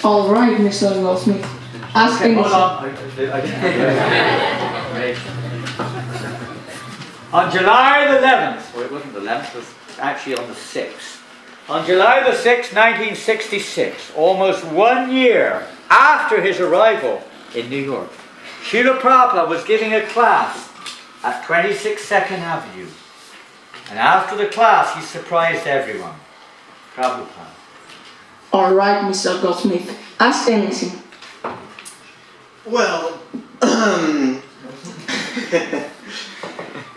All right, Mr. Goldsmith. Ask Okay, hold anything. on. On July the 11th, well, it wasn't the 11th, it was actually on the 6th. On July the 6th, 1966, almost 1 year after his arrival in New York, Srila Prabhupada was giving a class at 26 Second Avenue. And after the class, he surprised everyone. Prabhupada. All right, Mr. Goldsmith. Ask anything. Well,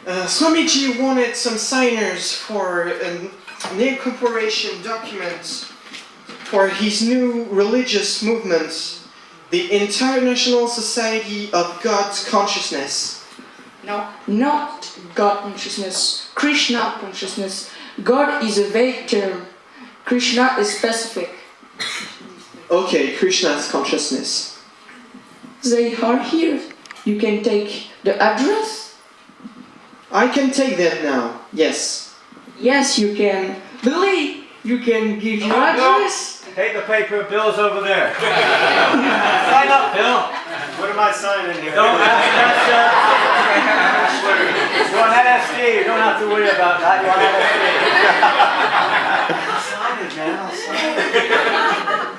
Swamiji wanted some signers for an incorporation document for his new religious movement, the International Society of God's Consciousness. No, not God consciousness, Krishna consciousness. God is a vague term. Krishna is specific. Okay, Krishna's consciousness. They are here. You can take the address. I can take them now, yes. Yes, you can. Billy, you can give your address. Take the paper bills over there. Sign up, Bill. What am I signing here? Don't ask You're on LSD. You don't have to worry about that. You're on LSD. Sign it, man. I'll sign it.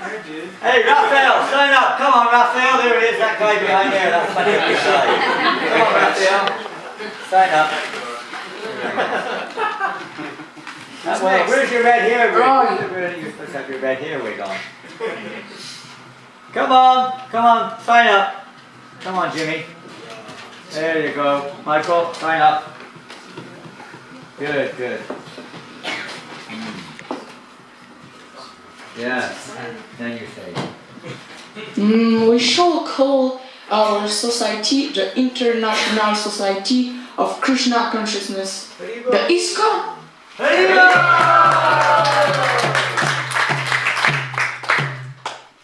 Here, dude. Hey, Raphael, sign up. Come on, Raphael. There he is, that guy behind there. That's funny up your side. Come on, Raphael. Sign up. That way. Where's your red hair wig? You're supposed to have your red hair wig on. Come on, sign up. Come on, Jimmy. There you go. Michael, sign up. Good, good. Yes, then you say. We shall call our society the International Society of Krishna Consciousness. The ISKCON.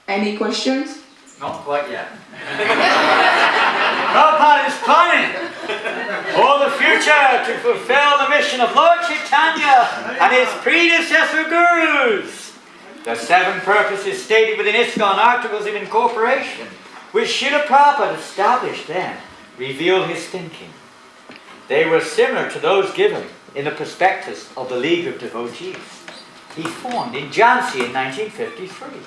Any questions? Not quite yet. Prabhupada is planning for the future to fulfill the mission of Lord Chaitanya and his predecessor gurus. The 7 purposes stated within ISKCON Articles of Incorporation, which Srila Prabhupada established then, reveal his thinking. They were similar to those given in the prospectus of the League of Devotees he formed in Jhansi in 1953.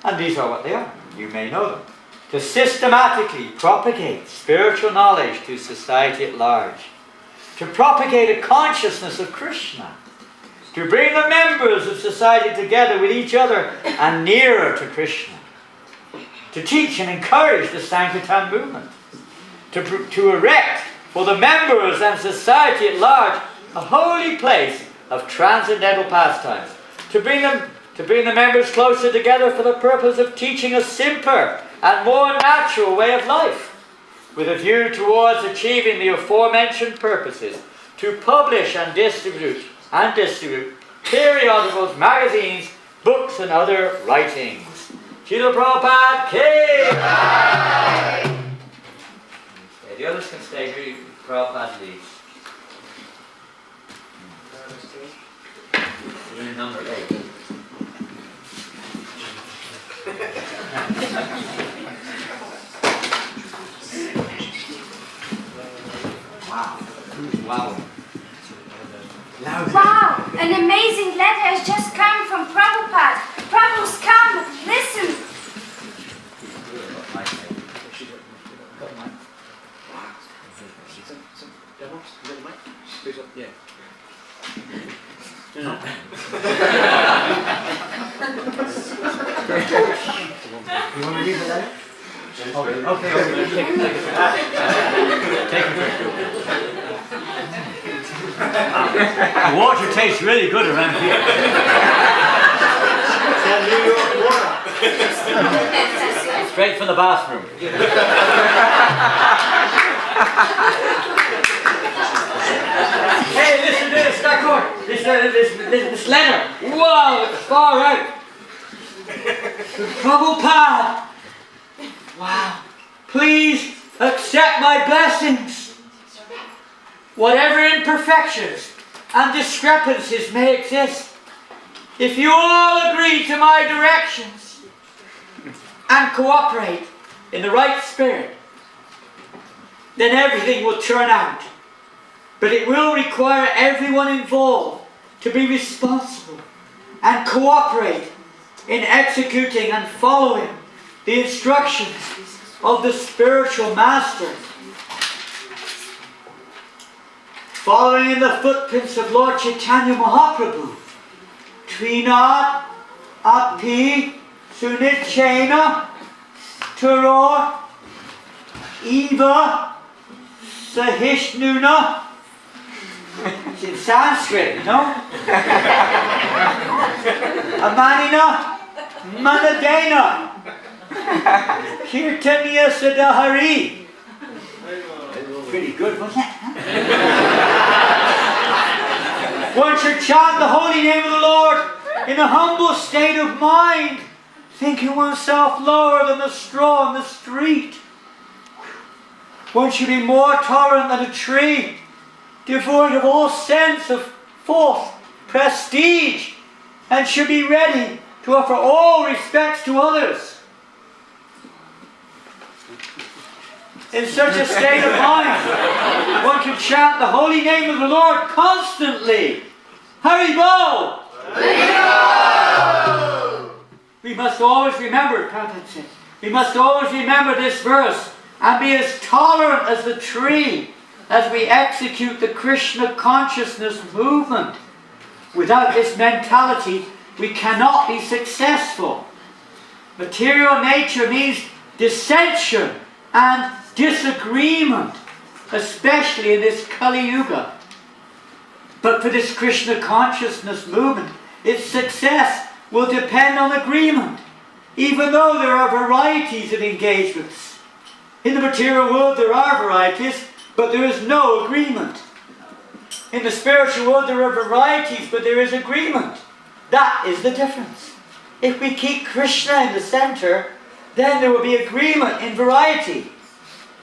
And these are what they are. You may know them. To systematically propagate spiritual knowledge to society at large. To propagate a consciousness of Krishna. To bring the members of society together with each other and nearer to Krishna. To teach and encourage the Sankirtan movement. To erect for the members and society at large a holy place of transcendental pastimes. To bring the members closer together for the purpose of teaching a simpler and more natural way of life, with a view towards achieving the aforementioned purposes, to publish and distribute periodicals, magazines, books, and other writings. Srila Prabhupada Ki! The others can stay here. Prabhupada leaves. You're in number 8. Wow. Wow. Wow! An amazing letter has just come from Prabhupada. Prabhu's come! Listen! Yeah. You want to read the letter? Okay. Take it. The water tastes really good around here. New York water. Straight from the bathroom. Hey, listen to this, Thakur. This letter. Wow, it's far out. Prabhupada. Wow. Please accept my blessings. Whatever imperfections and discrepancies may exist, If you all agree to my directions and cooperate in the right spirit, then everything will turn out. But it will require everyone involved to be responsible and cooperate in executing and following the instructions of the spiritual master. Following in the footprints of Lord Chaitanya Mahaprabhu, Trinad Api Sunichena Turor Eva Sahishnuna. It's in Sanskrit, you know? Amanina Manadena Kirtaniya Sadahari. Pretty good, wasn't it? One should chant the holy name of the Lord in a humble state of mind, thinking oneself lower than the straw in the street. One should be more tolerant than a tree, devoid of all sense of false prestige, and should be ready to offer all respects to others. In such a state of mind, one can chant the holy name of the Lord constantly. Haribol! We must always remember, Prabhupada said, we must always remember this verse and be as tolerant as the tree as we execute the Krishna Consciousness movement. Without this mentality, we cannot be successful. Material nature means dissension and disagreement, especially in this Kali Yuga. But for this Krishna Consciousness movement, its success will depend on agreement, even though there are varieties of engagements. In the material world there are varieties, but there is no agreement. In the spiritual world there are varieties, but there is agreement. That is the difference. If we keep Krishna in the center, then there will be agreement in variety.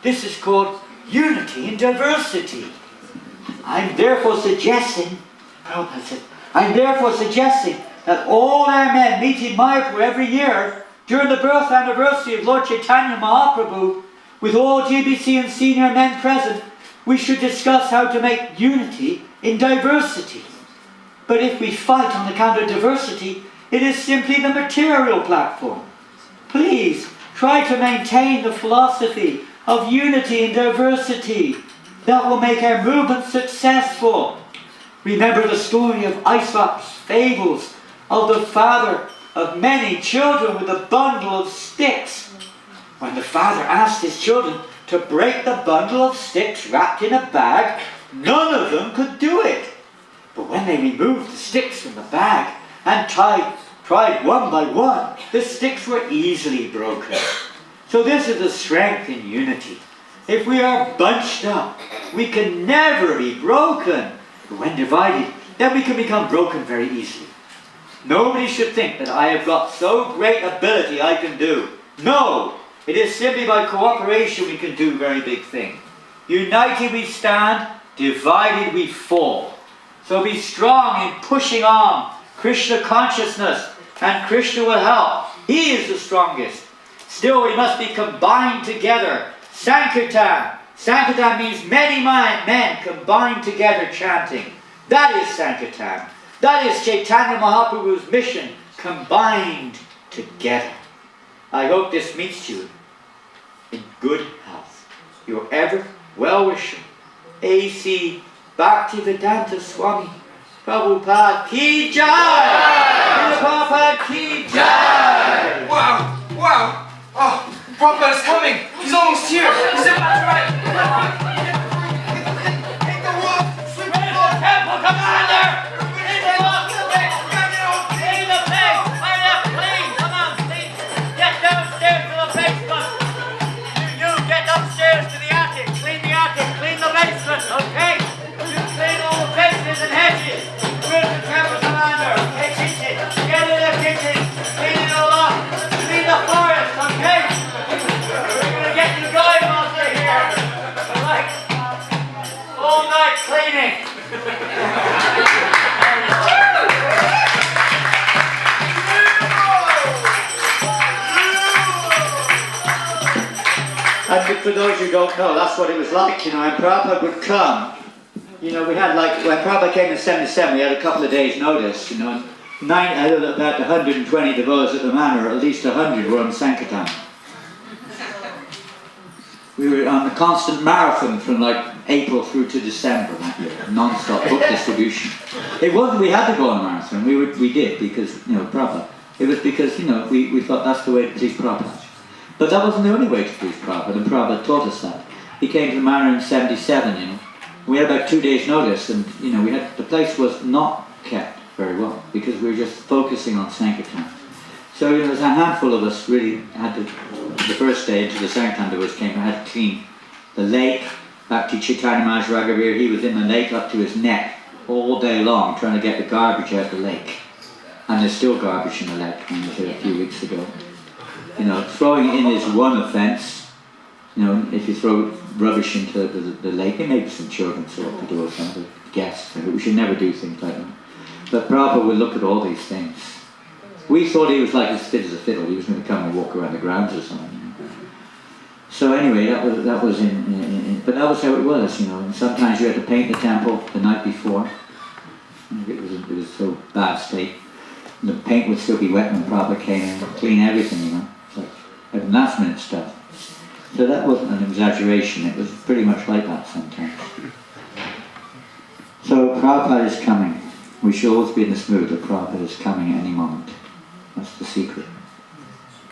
This is called unity in diversity. I'm therefore suggesting that all our men meet in Mayapur every year during the birth anniversary of Lord Chaitanya Mahaprabhu, with all GBC and senior men present. We should discuss how to make unity in diversity. But if we fight on account of diversity, it is simply the material platform. Please try to maintain the philosophy of unity in diversity. That will make our movement successful. Remember the story of Aesop's fables of the father of many children with a bundle of sticks. When the father asked his children to break the bundle of sticks wrapped in a bag, none of them could do it. But when they removed the sticks from the bag and tried one by one, the sticks were easily broken. So this is the strength in unity. If we are bunched up, we can never be broken. But when divided, then we can become broken very easily. Nobody should think that I have got so great ability I can do. No! It is simply by cooperation we can do very big things. United we stand, divided we fall. So be strong in pushing on Krishna consciousness, and Krishna will help. He is the strongest. Still we must be combined together. Sankirtan. Sankirtan means many men combined together chanting. That is Sankirtan. That is Chaitanya Mahaprabhu's mission, combined together. I hope this meets you in good health. Your ever well-wisher, A.C. Bhaktivedanta Swami Prabhupada Ki Jai! Prabhupada Ki Jai! Wow! Wow! Oh, Prabhupada's coming! He's almost here! He's about to ride! Take the walk! Sweep the floor! Temple Commander! Okay? You clean all the fences and hedges. Where's the temple commander? Hey, kitchen. Get in the kitchen. Clean it all up. Clean the forest, okay? We're going to get you going while we're here. Like, all night cleaning. And for those who don't know, that's what it was like, you know, and Prabhupada would come. You know, we had like, when Prabhupada came in 77, we had a couple of days notice, you know, and out of about 120 devotees at the manor, at least 100 were on Sankirtan. We were on a constant marathon from like April through to December that year, non-stop book distribution. It wasn't we had to go on a marathon, we did because, you know, Prabhupada. It was because, you know, we thought that's the way to please Prabhupada. But that wasn't the only way to please Prabhupada, and Prabhupada taught us that. He came to the manor in 77, you know. We had about 2 days notice, and, you know, the place was not kept very well because we were just focusing on Sankirtan. So, you know, there's a handful of us really had to, the first day into the Sankirtan devotees came, I had to clean the lake. Bhakti Chaitanya Maharaj Raghavir, he was in the lake up to his neck all day long trying to get the garbage out of the lake. And there's still garbage in the lake, when we was here a few weeks ago. You know, throwing it in is one offence. You know, if you throw rubbish into the lake, there may be some children so what to do or something, guests, we should never do things like that. But Prabhupada would look at all these things. We thought he was like as fit as a fiddle, he was going to come and walk around the grounds or something. You know. So anyway, that was but that was how it was, you know, and sometimes you had to paint the temple the night before. It was so bad state. And the paint would still be wet when Prabhupada came in, clean everything, you know. It's like last minute stuff. So that wasn't an exaggeration, it was pretty much like that sometimes. So Prabhupada is coming. We should always be in this mood that Prabhupada is coming at any moment. That's the secret.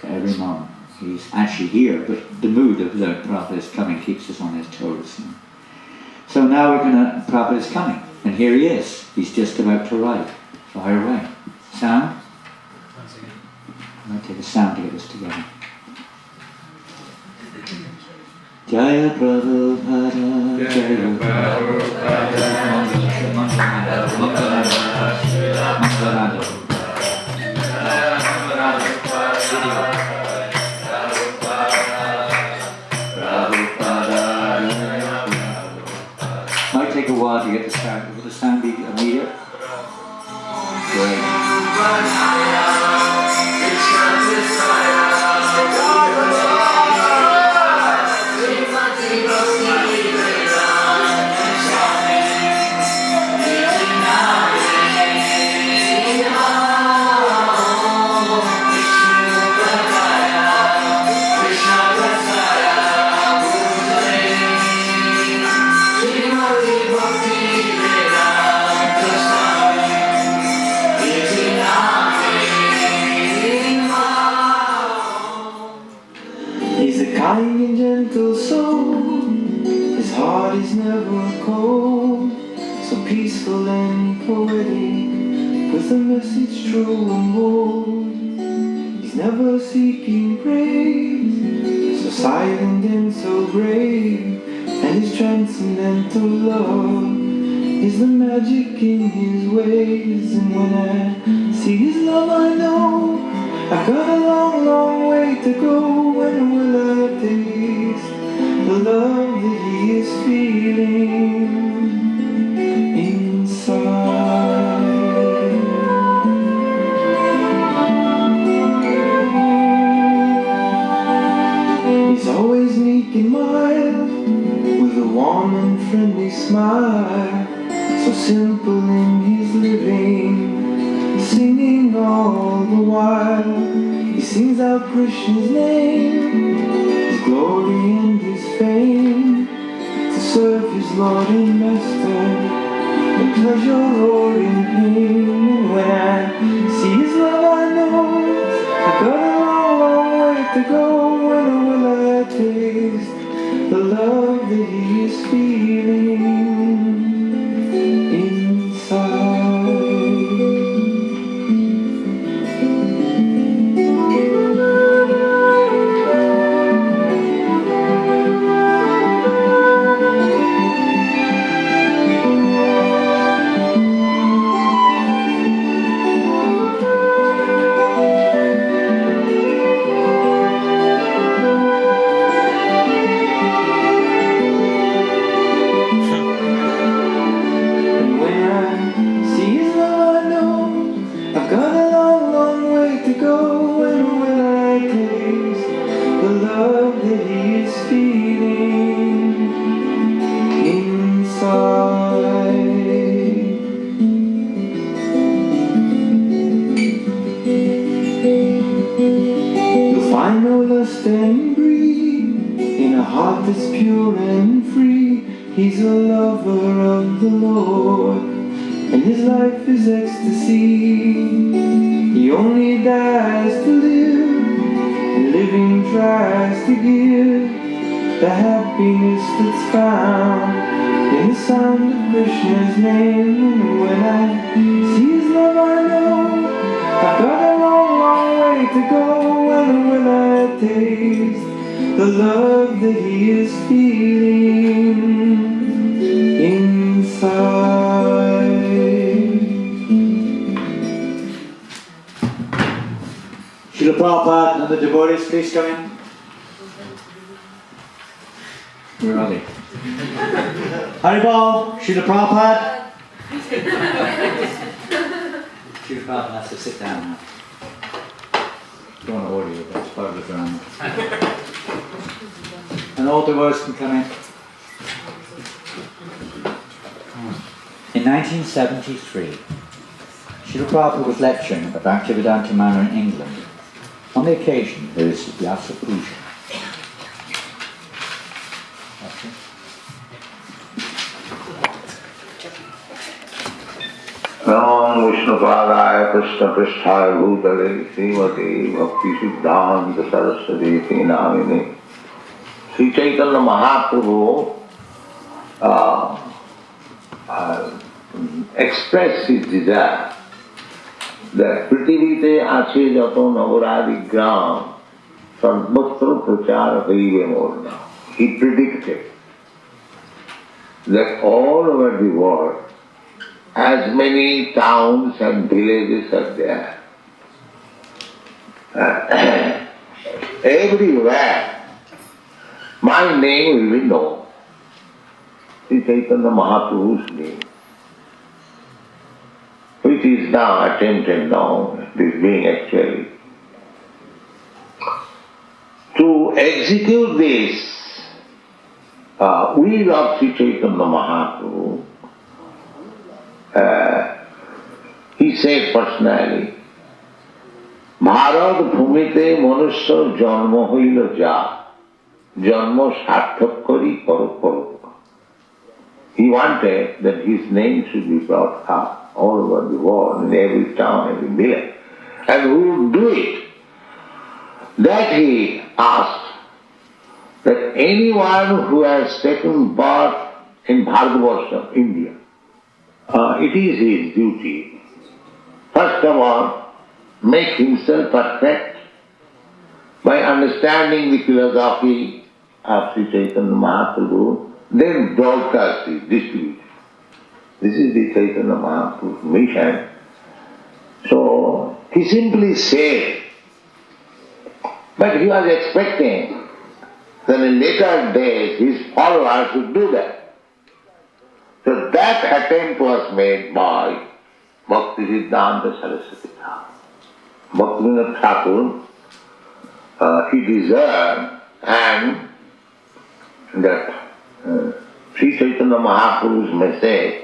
Every moment. He's actually here, but the mood of the Prabhupada is coming keeps us on his toes. You know. So now Prabhupada is coming, and here he is. He's just about to arrive. Fire away. Sound? I'm going to take a sound to get this together. Jaya Prabhupada, Jaya Prabhupada, Mangalananda, Mangalananda. Might take a while to get the sound. Will the sound be immediate? Great. Kind and gentle soul, his heart is never cold, so peaceful and poetic, with a message true and bold. He's never seeking praise, so silent and so brave, and his transcendental love is the magic in his ways. And when I see his love, I know I've got a long, long way to go. When will I taste the love that he is feeling inside? He's always meek and mild, with a warm and friendly smile, so simple in his living, singing all the while. He sings out Krishna's name, his glory and his fame, to serve his Lord and Master, in pleasure or in pain. And when I see his love, I know I've got a long, long way to go. When will I taste the love that he is feeling inside? I've got a long, long way to go. When will I taste the love that he is feeling? heart is pure and free. He's a lover of the Lord, and his life is ecstasy. He only dies to live, and living tries to give the happiness that's found in the sound of Krishna's name. When I see his love, I know I've got a long, long way to go. And when I taste the love that he is feeling inside. Srila Prabhupada and the devotees, please come in. Where are they? Haribol, Srila Prabhupada. Srila Prabhupada has to sit down now. Don't want to order you, that's part of the drama. And all devotees can come in. In 1973, Srila Prabhupada was lecturing at Bhaktivedanta Manor in England on the occasion of his Vyasa Puja. Nam Vishnu Padaya Krishna Prishthaya Bhutale Srimati Bhakti Siddhanta Saraswati Namini. Sri Chaitanya Mahaprabhu expressed his desire that পৃথিবীতে আছে যত নগরাদি গ্রাম সর্বত্র প্রচার হইবে মোর নাম. He predicted that all over the world, as many towns and villages are there, everywhere my name will be known. Sri Chaitanya Mahaprabhu's name, which is now attempted now, this being actually. To execute this will of Sri Chaitanya Mahaprabhu, he said personally, Bharat Bhumite Manusya Janma Hoila Ja, Janma Sarthak Kari Karo. He wanted that his name should be brought up all over the world, in every town, every village. And who would do it? That he asked, that anyone who has taken birth in Bharatvarsha, India, it is his duty, first of all, make himself perfect by understanding the philosophy of Sri Chaitanya Mahaprabhu, then broadcast it, distribute it. This is the Chaitanya Mahaprabhu's mission. So, he simply said, but he was expecting that in later days his followers would do that. So that attempt was made by Bhakti Siddhanta Saraswati Thakur. Bhaktivinoda Thakur, he deserved, and that Sri Chaitanya Mahaprabhu's message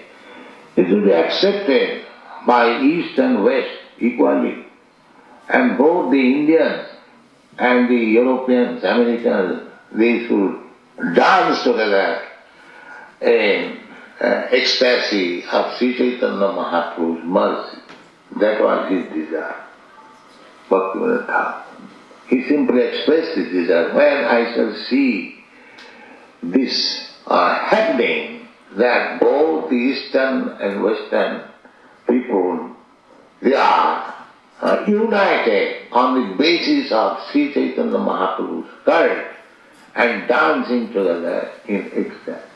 is to be accepted by East and West equally. And both the Indians and the Europeans, Americans, they should dance together in ecstasy of Sri Chaitanya Mahaprabhu's mercy. That was his desire. Bhaktivinoda Thakur. He simply expressed his desire. When I shall see this happening, that both the Eastern and Western people, they are united on the basis of Sri Chaitanya Mahaprabhu's courage and dancing together in ecstasy.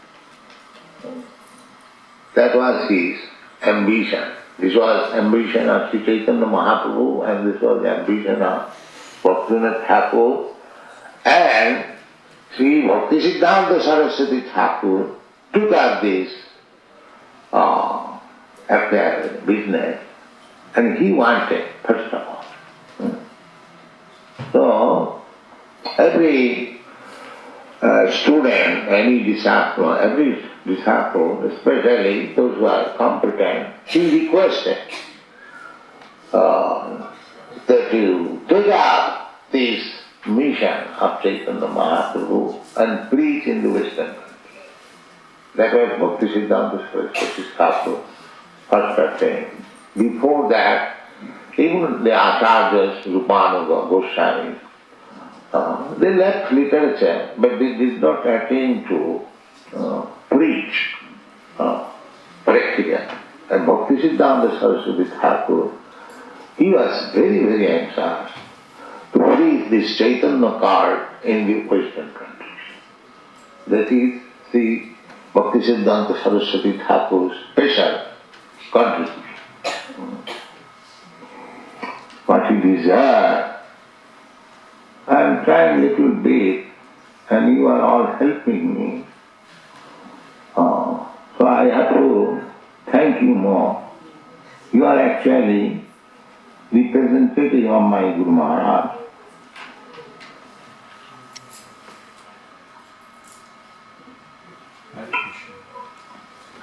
That was his ambition. This was ambition of Sri Chaitanya Mahaprabhu, and this was the ambition of Bhaktivinoda Thakur, and Sri Bhakti Siddhanta Saraswati Thakur took up this affair, business, and he wanted, first of all. So, every student, any disciple, especially those who are competent, he requested that you take up this mission of Chaitanya Mahaprabhu and preach in That was Bhakti Siddhanta Saraswati Thakur first attained. Before that, even the Acharyas, Rupanuga, Goswami, they left literature, but they did not attain to preach practical. And Bhakti Siddhanta Saraswati Thakur, he was very, very anxious to preach this Chaitanya card in the Western countries. That is the Bhakti Siddhanta Saraswati Thakur's special contribution. What he desired, I am trying little bit and you are all helping me. So I have to thank you more. You are actually representative of my Guru Maharaj.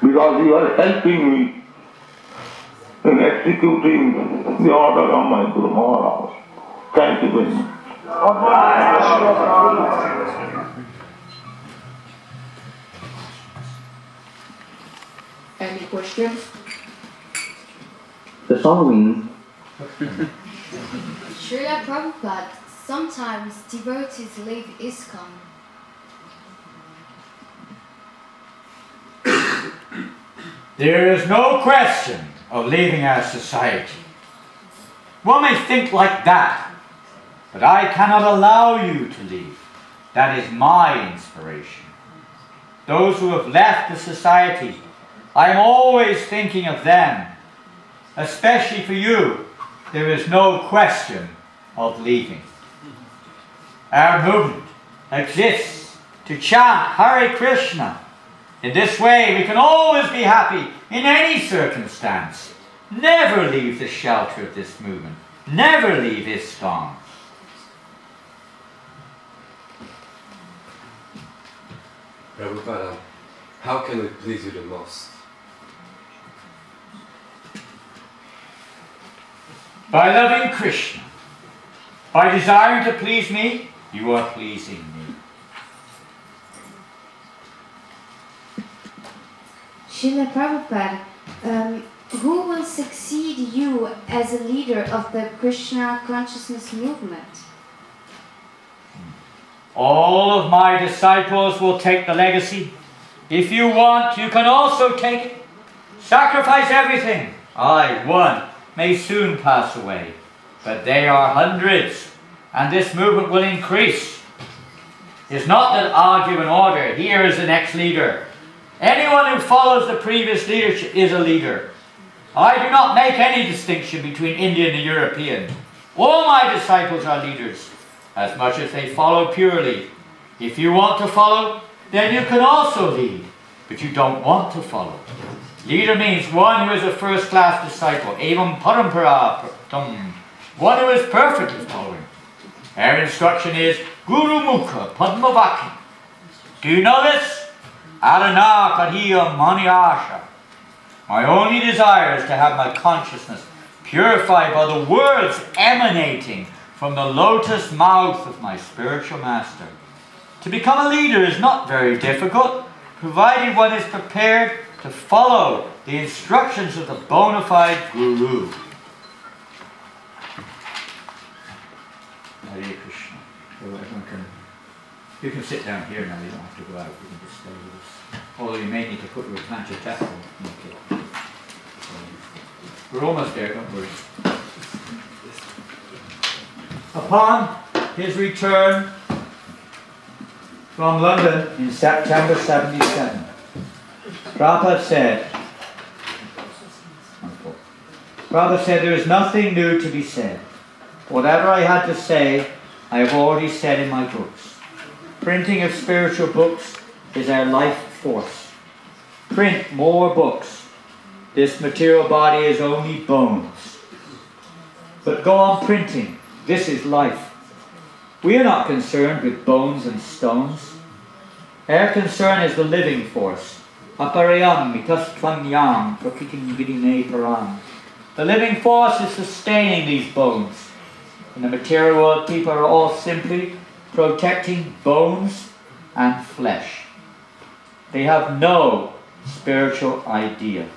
Because you are helping me in executing the order of my Guru Maharaj. Thank you very much. Any questions? The following Srila Prabhupada, sometimes devotees leave ISKCON. There is no question of leaving our society. One may think like that, but I cannot allow you to leave. That is my inspiration. Those who have left the society, I am always thinking of them. Especially for you, there is no question of leaving. Our movement exists to chant Hare Krishna. In this way, we can always be happy in any circumstance. Never leave the shelter of this movement. Never leave ISKCON. Prabhupada, how can we please you the most? By loving Krishna, by desiring to please me, you are pleasing me. Srila Prabhupada, who will succeed you as a leader of the Krishna Consciousness movement? All of my disciples will take the legacy. If you want, you can also take it. Sacrifice everything. I, one, may soon pass away, but they are hundreds, and this movement will increase. It's not that I'll give an order, here is the next leader. Anyone who follows the previous leadership is a leader. I do not make any distinction between Indian and European. All my disciples are leaders, as much as they follow purely. If you want to follow, then you can also lead, but you don't want to follow. Leader means one who is a first-class disciple, evam parampara pratam, one who is perfectly following. Our instruction is Guru Mukha Padmavaki. Do you know this? Adana Kadhiya Maniasha. My only desire is to have my consciousness purified by the words emanating from the lotus mouth of my spiritual master. To become a leader is not very difficult, provided one is prepared to follow the instructions of the bona fide Guru. Hare Krishna. So everyone you can sit down here now, you don't have to go out, you can just stay with us. Although you may need to put your plancha tackle. Okay. We're almost there, don't worry. Upon his return from London in September 77, Prabhupada said, there is nothing new to be said. Whatever I had to say, I have already said in my books. Printing of spiritual books is our life force. Print more books. This material body is only bones. But go on printing. This is life. We are not concerned with bones and stones. Our concern is the living force. Aparayam mitastvanyam prakitim vidine param. The living force is sustaining these bones. In the material world, people are all simply protecting bones and flesh. They have no spiritual idea.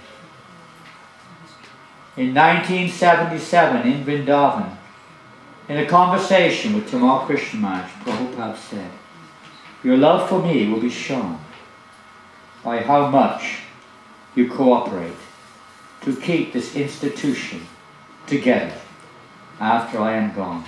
In 1977 in Vrindavan, in a conversation with Tamal Krishna Maharaj, Prabhupada said, "Your love for me will be shown by how much you cooperate to keep this institution together after I am gone."